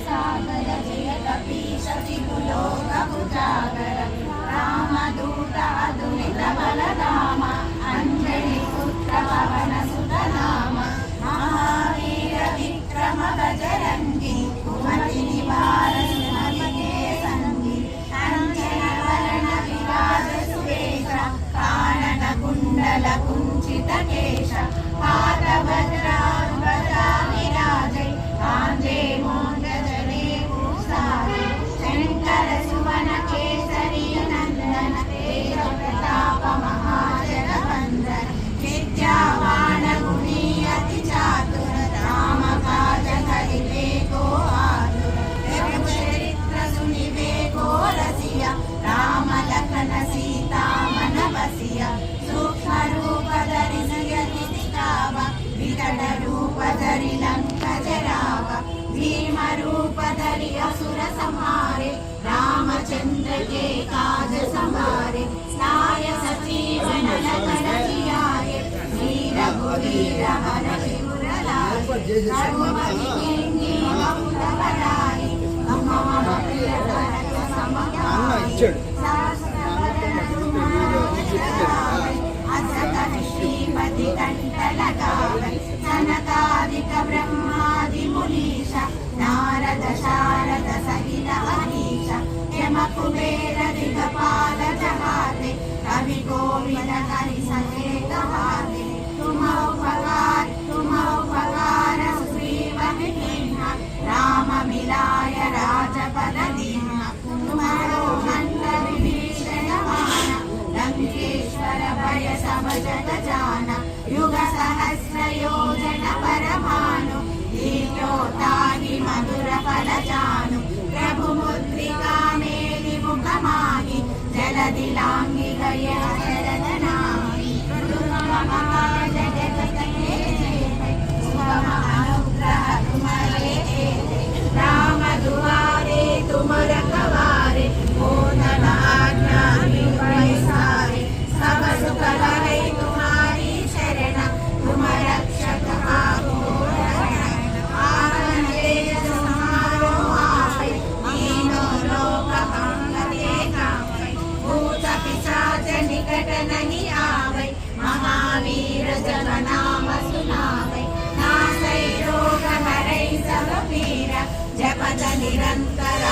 सागर जय कपीश त्रिभुलोकभुजागर रामदूत अतुलित बलधाम अंजनी पुत्र पवन सुत नाम महावीर विक्रम बजरंगी कुमति निवारण हरिके संगी अंजन वरण विराज सुवेश कानन कुंडल कुंचित केश हाथ वज्रांगदा विराजै कांधे मोंगजने भूषायै शंकर सुवन केसरी नंदन तेज प्रताप महाजन वंदन विद्यावान गुणी अति चातुर राम काज करिबे को आतुर प्रभु चरित्र सुनिबे को रसिया राम लखन सीता मन बसिया सूक्ष्म रूप धरि दिखावा विकट रूप धरि लंक जरावा भीम रूप धरि असुर संहारे रामचंद्र के काज संभारे साय सजीवन लखन जियाए वीर भूवीर हर शिवर लाए रघुपति कीन्ही बहुत बड़ाई मम प्रिय भरत सम भाई सहस्र वदन श्रीपति कंठ लगावे सनकादिक ब्रह्मादि मुनीश नारद शारद सहित अनीश यम कुबेर दिगपाल जहाते कवि गोविंद हरि समेत हाते तुम उपकार सुग्रीव कीन्हा राम मिलाय राजपद दीन्हा तुम्हारो मंत्र विभीषण माना लंकेश्वर भय सब जग जाना युग सहस्र योजन परमानु दीर्घोताहि मधुर फल जानु प्रभु मुद्रिका मेलि मुख माहि जलधि लांघि गए शरद नाहि दुर्गम जगत के जेते सुगम अनुग्रह तुम्हारे जेते राम दुआरे तुम रखवारे हो नर आज्ञा पैसारे सब सुख लहै तुम्हारी शरण तुम रक्षक काहू आनन तेज समारो आपै तीनों लोक मंगते कावै भूत पिशाच निकट नहीं आवै महावीर जब नाम सुनावै नासै रोग हरै सब पीरा जपत निरंतर